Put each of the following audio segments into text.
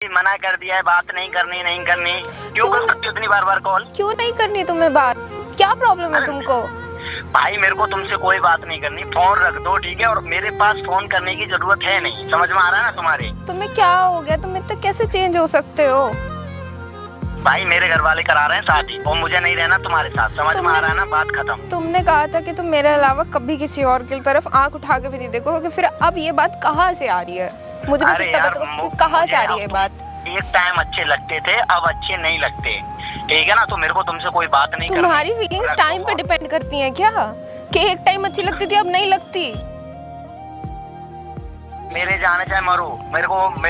मना कर दिया है, बात नहीं करनी नहीं करनी। क्यों कर सकती हो इतनी बार बार कॉल? क्यों नहीं करनी तुम्हें बात? क्या प्रॉब्लम है तुमको? भाई मेरे को तुमसे कोई बात नहीं करनी, फोन रख दो ठीक है। और मेरे पास फोन करने की जरूरत है नहीं, समझ में आ रहा है ना तुम्हारे? तुम्हें क्या हो गया? तुम इतना कैसे चेंज हो सकते हो? भाई मेरे घर वाले करा रहे हैं शादी और मुझे नहीं रहना तुम्हारे साथ, समझ में आ रहा है ना? बात खत्म। तुमने कहा था कि तुम मेरे अलावा कभी किसी और की तरफ आंख उठा के भी नहीं देखोगे, फिर अब ये बात कहाँ से आ रही है? मुझे बस इतना बताओ कहाँ से आ रही है बात? एक टाइम अच्छे लगते थे, अब अच्छे नहीं लगते, ठीक है ना? तो मेरे को तुमसे कोई बात नहीं करनी। तुम्हारी फीलिंग्स टाइम पे डिपेंड करती हैं क्या? कि एक टाइम अच्छी लगती थी अब नहीं लगती? मेरे जाने चाहे मरो, मेरे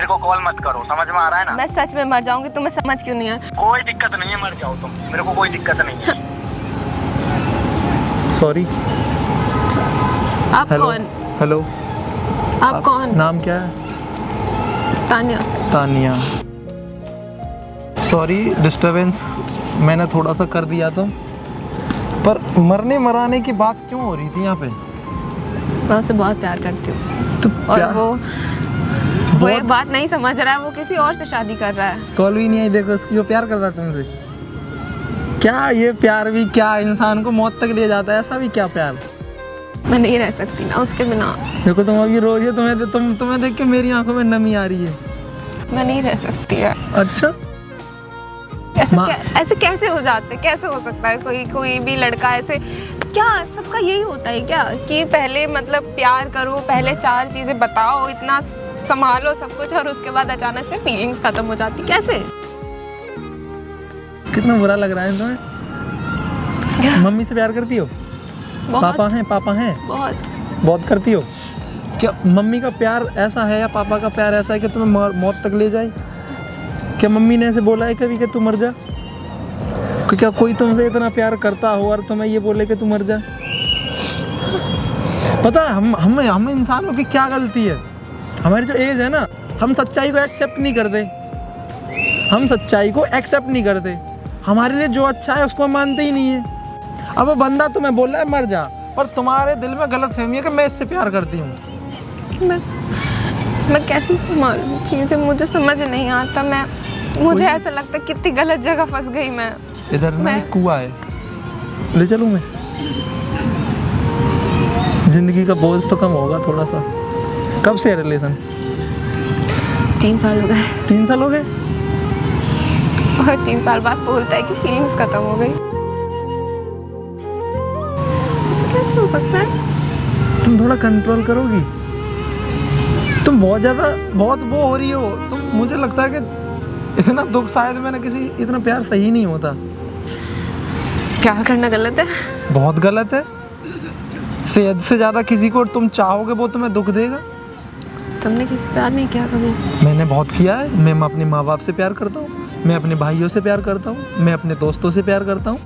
को कॉल मत करो, समझ में आ रहा है ना? मैं सच में मर जाऊंगी, तुम्हें समझ क्यों नहीं है? कोई दिक्कत नहीं है, मर जाओ तुम, मेरे को कोई दिक्कत नहीं है। सॉरी। आप कौन? हेलो, आप कौन? नाम क्या है? तानिया। तानिया। सॉरी डिस्टरबेंस मैंने थोड़ा सा कर दिया तो, पर मरने मराने की बात क्यों हो रही थी यहाँ पे? मैं उससे बहुत प्यार करती हूँ तो और वो ये बात नहीं समझ रहा है, वो किसी और से शादी कर रहा है। कॉल भी नहीं आई, देखो उसकी, वो प्यार करता है तुमसे। क्या ये प्यार भी क्या इंसान को मौत तक ले जाता है? ऐसा भी क्या प्यार? मैं नहीं रह सकती ना उसके बिना। देखो तुम अभी रो रही हो, तुम्हें देख के मेरी आंखों में नमी आ रही है। मैं नहीं रह सकती है। अच्छा, ऐसे कैसे हो जाते? कैसे हो सकता है कोई भी लड़का ऐसे? क्या सबका यही होता है क्या कि पहले मतलब प्यार करो, पहले 4 चीजें बताओ, इतना संभालो सब कुछ, और उसके बाद अचानक से फीलिंग्स खत्म हो जाती? कैसे? कितना बुरा लग रहा है तुम्हें? मम्मी से प्यार करती हो? पापा हैं? बहुत करती हो? क्या मम्मी का प्यार ऐसा है या पापा का प्यार ऐसा है कि तुम्हें मौत तक ले जाए? क्या मम्मी ने ऐसे बोला है कभी कि तू मर जा? क्या कोई तुमसे इतना प्यार करता हो और तुम्हें ये बोले कि तू मर जा? पता है हम इंसानों की क्या गलती है? हमारी जो एज है ना, हम सच्चाई को एक्सेप्ट नहीं करते। हमारे लिए जो अच्छा है उसको हम मानते ही नहीं है। अब वो बंदा तुम्हें बोल रहा है मर जा, पर तुम्हारे दिल में गलत फहमी है कि मैं इससे प्यार करती हूँ। मैं कैसे संभालूं चीजें? मुझे समझ नहीं आता। मुझे ऐसा लगता है कितनी गलत जगह फंस गई मैं। इधर ना एक कुआं है, ले चलूं मैं? जिंदगी का बोझ तो कम होगा थोड़ा सा। कब से रिलेशन? 3 साल हो गए। 3 साल हो गए? और 3 साल बाद बोलता है कि फीलिंग्स खत्म हो गई। ऐसे कैसे हो सकता है? तुम थोड़ा कंट्रोल करोगी? तुम बहुत वो हो रही हो तुम। मुझे लगता है कि इतना दुख शायद मैंने इतना प्यार सही नहीं होता। प्यार करना गलत है? बहुत गलत है। सेहत से ज्यादा किसी को तुम चाहोगे वो तुम्हें दुख देगा। तुमने किसी से प्यार नहीं किया कभी? मैंने बहुत किया है। मैं अपने माँ बाप से प्यार करता हूँ, मैं अपने भाइयों से प्यार करता हूँ, मैं अपने दोस्तों से प्यार करता हूँ,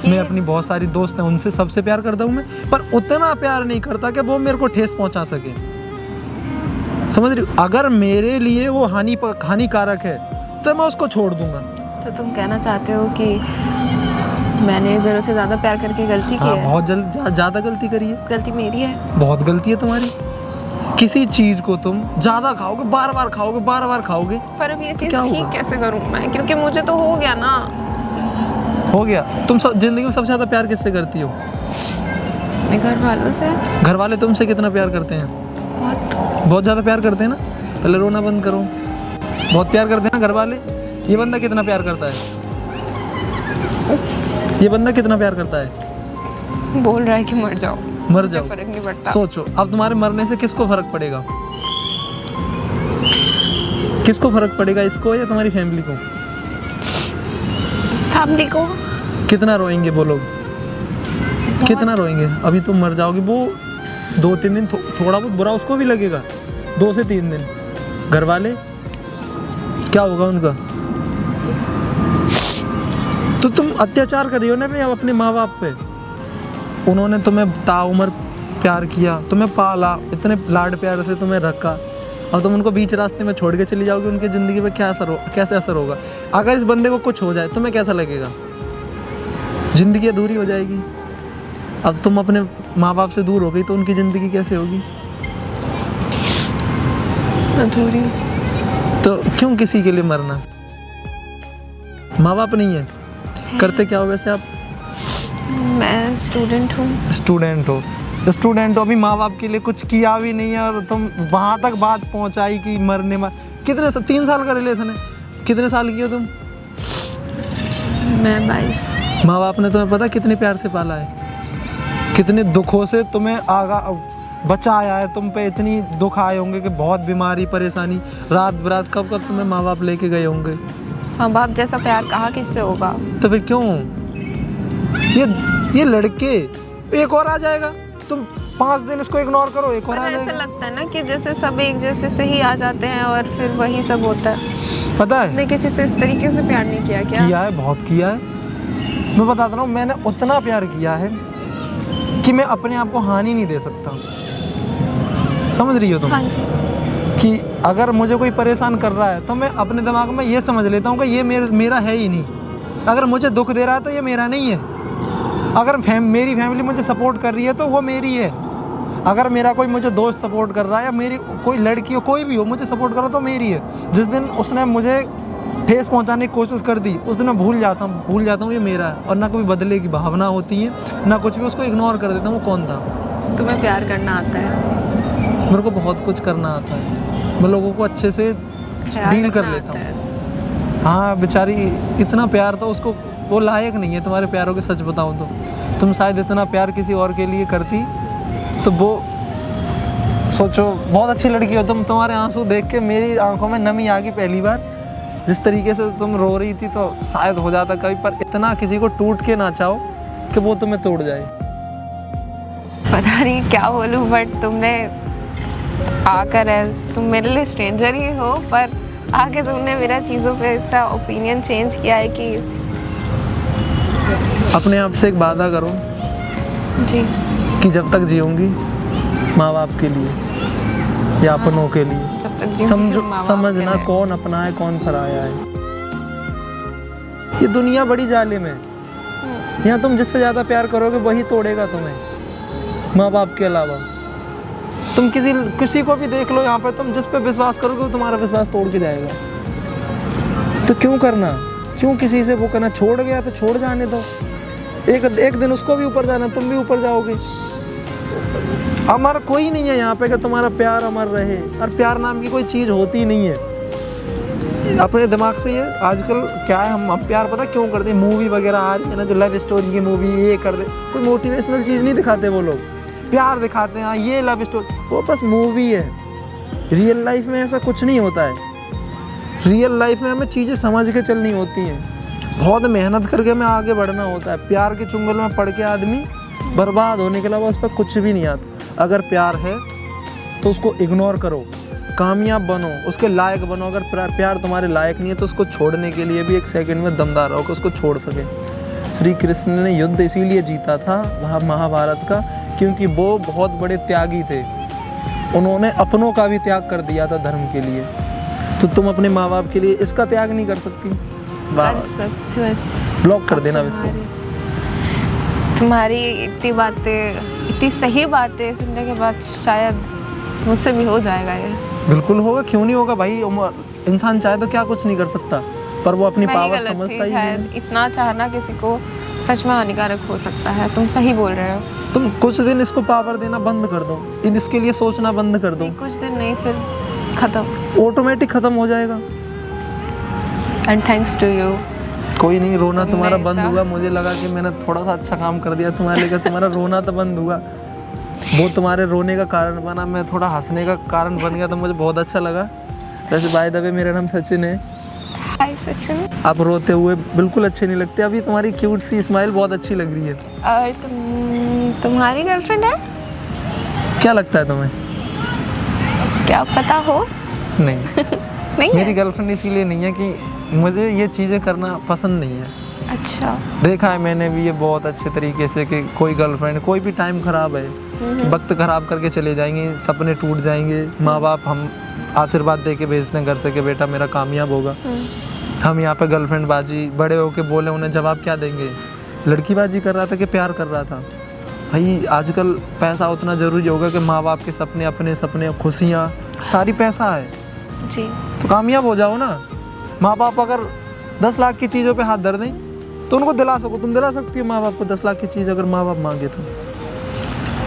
मैं अपनी बहुत सारी दोस्त हैं उनसे सबसे प्यार करता हूँ मैं। पर उतना प्यार नहीं करता कि वो मेरे को ठेस पहुँचा सके। समझ रही हो? अगर मेरे लिए वो हानिकारक है तो मैं उसको छोड़ दूंगा। तो तुम कहना चाहते हो कि मैंने ज़रूरत से ज़्यादा प्यार करके गलती की है? बहुत ज़्यादा गलती करी है। गलती मेरी है? बहुत गलती है तुम्हारी। किसी चीज़ को तुम ज़्यादा खाओगे, बार बार खाओगे। पर अब ये चीज़ ठीक कैसे करूँ मैं? क्योंकि मुझे तो हो गया ना। हो गया? तुम जिंदगी में सबसे ज़्यादा प्यार किससे करती हो? अपने घर वालों से। घर वाले तुमसे कितना प्यार करते हैं? बहुत ज़्यादा प्यार करते हैं ना? पहले रोना बंद करो। बहुत प्यार करते हैं ना घर वाले। ये बंदा कितना प्यार करता है? बोल रहा है कि मर जाओ। फर्क नहीं पड़ता। सोचो अब तुम्हारे मरने से किसको फर्क पड़ेगा? किसको फर्क पड़ेगा, इसको या तुम्हारी फैमिली को? फैमिली को। कितना रोएंगे वो लोग? कितना रोएंगे? अभी तुम मर जाओगी, वो 2-3 दिन थोड़ा बहुत बुरा उसको भी लगेगा। 2 से 3 दिन। घर वाले क्या होगा उनका? तो तुम अत्याचार कर रही हो ना अपने माँ बाप पे। उन्होंने तुम्हें ताउम्र प्यार किया, तुम्हें पाला, इतने लाड प्यार से तुम्हें रखा, और तुम उनको बीच रास्ते में छोड़ के चली जाओगे। उनकी ज़िंदगी पे कैसे असर होगा? अगर इस बंदे को कुछ हो जाए तुम्हें कैसा लगेगा? ज़िंदगी अधूरी हो जाएगी। अब तुम अपने माँ बाप से दूर हो गई तो उनकी ज़िंदगी कैसे होगी? अधूरी। तो क्यों किसी के लिए मरना? माँ बाप नहीं है, करते क्या हो वैसे आप? मैं स्टूडेंट हूँ। स्टूडेंट हो, स्टूडेंट हो, अभी माँ बाप के लिए कुछ किया भी नहीं है और तुम वहाँ तक बात पहुँचाई कि मरने में। कितने 3 साल का रिलेशन है, कितने साल की हो तुम? मैं 22। माँ बाप ने तुम्हें पता कितने प्यार से पाला है, कितने दुखों से तुम्हें आगा बचाया है, तुम पे इतनी दुख आए होंगे कि बहुत बीमारी परेशानी, रात बरात कब कब तुम्हें माँ बाप लेके गए होंगे। माँ बाप जैसा प्यार कहाँ किससे होगा? तो फिर क्यों ये लड़के, एक और आ जाएगा, तुम 5 दिन इसको इग्नोर करो, एक और आ ऐसा जाएगा। लगता है ना कि जैसे सब एक जैसे से ही आ जाते हैं और फिर वही सब होता है। पता है आपने किसी से इस तरीके से प्यार नहीं किया क्या? किया है, बहुत किया है। मैं बताता रहा हूँ, मैंने उतना प्यार किया है कि मैं अपने आप को हानि नहीं दे सकता। समझ रही हो तुम? हाँ जी। कि अगर मुझे कोई परेशान कर रहा है तो मैं अपने दिमाग में ये समझ लेता हूँ कि ये मेरा है ही नहीं। अगर मुझे दुख दे रहा है तो ये मेरा नहीं है। अगर मेरी फैमिली मुझे सपोर्ट कर रही है तो वो मेरी है। अगर मेरा कोई मुझे दोस्त सपोर्ट कर रहा है या मेरी कोई लड़की हो, कोई भी हो मुझे सपोर्ट कर रहा है तो मेरी है। जिस दिन उसने मुझे ठेस पहुंचाने की कोशिश कर दी उस दिन मैं भूल जाता हूँ ये मेरा है, और ना कोई बदले की भावना होती है ना कुछ भी, उसको इग्नोर कर देता हूँ। वो कौन था? तुम्हें प्यार करना आता है? मेरे को बहुत कुछ करना आता है, मैं लोगों को अच्छे से डील कर लेता हूँ। हाँ बेचारी, इतना प्यार तो उसको, वो लायक नहीं है तुम्हारे प्यारों के। सच बताऊँ तो तुम शायद इतना प्यार किसी और के लिए करती तो वो, सोचो बहुत अच्छी लड़की हो तुम। तुम्हारे आंसू देख के मेरी आंखों में नमी आ गई पहली बार। जिस तरीके से तुम रो रही थी तो शायद हो जाता कभी, पर इतना किसी को टूट के ना चाहो कि वो तुम्हें तोड़ जाए। पता नहीं क्या बोलूँ, बट तुमने आकर तुम मेरे लिए स्ट्रेंजर ही हो, पर आके तुमने मेरा चीज़ों पे ऐसा ओपिनियन चेंज किया है कि अपने आप से एक वादा करो जी कि जब तक जीऊंगी माँ बाप के लिए या अपनों के लिए, जब तक जीऊंगी माँ बाप समझना के लिए। कौन अपना है कौन पराया है। ये दुनिया बड़ी जालिम है। यहाँ तुम जिससे ज़्यादा प्यार करोगे वही तोड़ेगा तुम्हें, माँ बाप के अलावा। तुम किसी को भी देख लो यहाँ पे, तुम जिस पे विश्वास करोगे वो तुम्हारा विश्वास तोड़ के जाएगा। तो क्यों करना, क्यों किसी से वो करना? छोड़ गया तो छोड़ जाने दो, एक दिन उसको भी ऊपर जाना, तुम भी ऊपर जाओगे। हमारा कोई नहीं है यहाँ पे कि तुम्हारा प्यार अमर रहे, और प्यार नाम की कोई चीज़ होती नहीं है। अपने दिमाग से ये आजकल क्या है, हम प्यार पता क्यों करते हैं? मूवी वगैरह आ रही है ना, जो लव स्टोरी की मूवी, ये कर दे, कोई मोटिवेशनल चीज़ नहीं दिखाते वो लोग, प्यार दिखाते हैं। हाँ ये लव स्टोरी, वो बस मूवी है। रियल लाइफ में ऐसा कुछ नहीं होता है। रियल लाइफ में हमें चीज़ें समझ के चलनी होती हैं, बहुत मेहनत करके हमें आगे बढ़ना होता है। प्यार के चुंगल में पड़ के आदमी बर्बाद होने के अलावा उस पर कुछ भी नहीं आता। अगर प्यार है तो उसको इग्नोर करो, कामयाब बनो, उसके लायक बनो। अगर प्यार तुम्हारे लायक नहीं है तो उसको छोड़ने के लिए भी एक सेकंड में दमदार रहो कि उसको छोड़ सके। श्री कृष्ण ने युद्ध इसीलिए जीता था वह महाभारत का, क्योंकि वो बहुत बड़े त्यागी थे। उन्होंने अपनों का भी त्याग कर दिया था धर्म के लिए। तो तुम अपने माँ बाप के लिए इसका त्याग नहीं कर सकती? कर सकती हो। ब्लॉक कर देना इसको। तुम्हारी इतनी बातें, इतनी सही बातें सुनने के बाद शायद मुझसे भी हो जाएगा ये। बिल्कुल होगा, क्यों नहीं होगा भाई। इंसान चाहे तो क्या कुछ नहीं कर सकता, पर वो अपनी पावर समझता ही नहीं। इतना चाहना किसी को सच में हानिकारक हो सकता है। तुम सही बोल रहे हो। तुम कुछ दिन इसको पावर देना बंद कर दो, इसके लिए सोचना बंद कर दो। कुछ दिन नहीं, फिर खत्म, ऑटोमेटिक खत्म हो जाएगा। And thanks to you. कोई नहीं, रोना तुम्हारा बंद हुआ। मुझे लगा कि मैंने थोड़ा सा अच्छा काम कर दिया तुम्हारे लिए, तुम्हारा रोना तो बंद हुआ। वो तुम्हारे रोने का कारण बना, मैं थोड़ा हंसने का कारण बन गया, तो मुझे बहुत अच्छा लगा। वैसे बाय द वे मेरा नाम सचिन है। हाय सचिन। आप रोते हुए बिल्कुल अच्छे नहीं लगते। अभी तुम्हारी क्यूट सी स्माइल बहुत अच्छी लग रही है। और तुम्हारी गर्लफ्रेंड है? क्या लगता है तुम्हें? क्या पता हो? नहीं नहीं मेरी है? गर्लफ्रेंड इसीलिए नहीं है कि मुझे ये चीज़ें करना पसंद नहीं है। अच्छा। देखा है मैंने भी ये बहुत अच्छे तरीके से कि कोई गर्लफ्रेंड, कोई भी टाइम ख़राब है, वक्त ख़राब करके चले जाएंगे, सपने टूट जाएंगे। माँ बाप हम आशीर्वाद दे के भेजते हैं घर से कि बेटा मेरा कामयाब होगा। हम यहाँ पे गर्लफ्रेंड बाजी, बड़े होके बोले उन्हें जवाब क्या देंगे? लड़की बाजी कर रहा था कि प्यार कर रहा था? भाई आजकल पैसा उतना ज़रूरी होगा कि माँ बाप के सपने, अपने सपने, खुशियाँ, सारी पैसा है। जी। तो कामयाब हो जाओ ना। माँ बाप अगर 10 लाख की चीज़ों पे हाथ धर दें तो उनको दिला सको, तुम दिला सकती हो माँ बाप को 10 लाख की चीज़ अगर माँ बाप मांगे तो?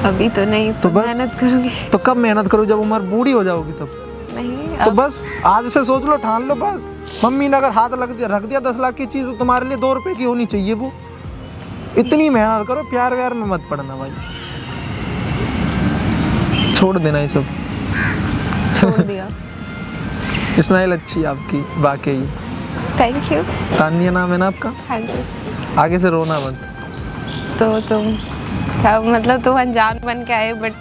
अभी तो नहीं, तो बस मेहनत करूँगी। तो कब मेहनत करो, जब उम्र बूढ़ी हो जाओगी तब। नहीं तो बस आज से सोच लो, ठान लो बस। मम्मी ने अगर हाथ रख दिया 10 लाख की चीज़ तो तुम्हारे लिए 2 रुपए की होनी चाहिए वो। इतनी मेहनत करो, प्यार व्यार में मत पड़ना भाई, छोड़ देना ये सब। छोड़ दिया। स्माइल अच्छी है आपकी वाकई। Thank you. तानिया नाम है ना आपका? हाँ जी। आगे से रोना मत। तो तुम मतलब तुम अनजान बन के आए, बट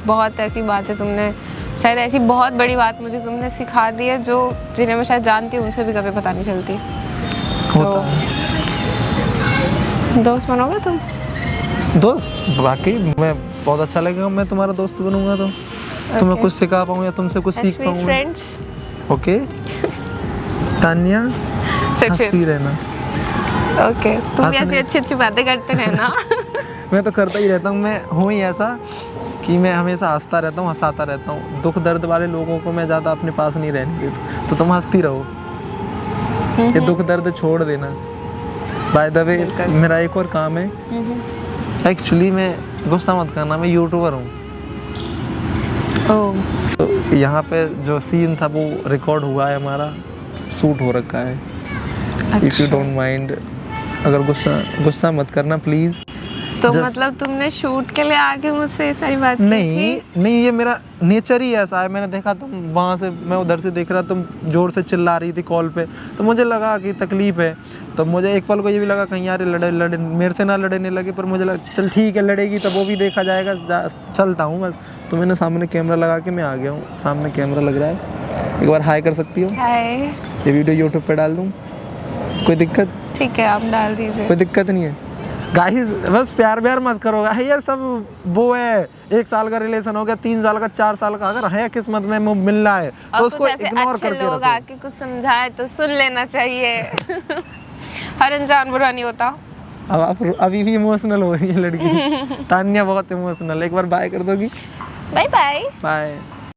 बहुत ऐसी बात है तुमने, शायद ऐसी बहुत बड़ी बात मुझे तुमने सिखा दी है जो जिन्हें मैं शायद जानती हूँ उनसे भी कभी पता नहीं चलती। होता है। दोस्त बनोगे तुम? दोस्त वाकई मैं बहुत अच्छा लगेगा, मैं तुम्हारा दोस्त बनूंगा तो तुम्हें कुछ सिखा पाऊँ या तुमसे कुछ सीख पाऊँ। फ्रेंड्स। ओके तानिया, हंसती रहना। ओके, तुम भी ऐसी अच्छी अच्छी बातें करते रहना। मैं तो करता ही रहता हूँ, मैं हूँ ही ऐसा कि मैं हमेशा हंसता रहता हूँ, हंसाता रहता हूँ। दुख दर्द वाले लोगों को मैं ज़्यादा अपने पास नहीं रहने देता, तो तुम हंसती रहो, ये दुख दर्द छोड़ देना। बाय द वे मेरा एक और काम है एक्चुअली, मैं गुस्सा मत करना, मैं यूट्यूबर हूँ। So, यहाँ पे जो सीन था वो रिकॉर्ड हुआ है, हमारा शूट हो रखा है। इफ़ यू डोंट माइंड, अगर गुस्सा मत करना प्लीज़। तो मतलब तुमने शूट के लिए आके मुझसे ये सारी बात नहीं, ये मेरा नेचर ही ऐसा है। मैंने देखा तुम वहाँ से, मैं उधर से देख रहा, तुम जोर से चिल्ला रही थी कॉल पे, तो मुझे लगा कि तकलीफ है। तो मुझे एक पल को ये भी लगा कहीं यार लड़े मेरे से ना लड़ने लगे, पर मुझे लगा चल ठीक है, लड़ेगी तो वो भी देखा जाएगा, चलता हूँ बस। तो मैंने सामने कैमरा लगा के मैं आ गया हूँ, सामने कैमरा लग रहा है। एक बार हाय कर सकती हो? हाय। ये वीडियो यूट्यूब पे डाल दूँ, कोई दिक्कत? ठीक है, आप डाल दीजिए, कोई दिक्कत नहीं है। गाइस बस प्यार व्यार मत करो यार, सब वो है 1 साल का रिलेशन हो गया, 3 साल का, 4 साल का, अगर है किस्मत में मिल रहा है तो उसको इग्नोर करके लोग आके कुछ समझाए तो सुन लेना चाहिए। हर इंसान बुरा नहीं होता। अब आप अभी भी इमोशनल हो रही है लड़की। तानिया बहुत इमोशनल। एक बार बाय कर दोगी? Bye bye. बाय।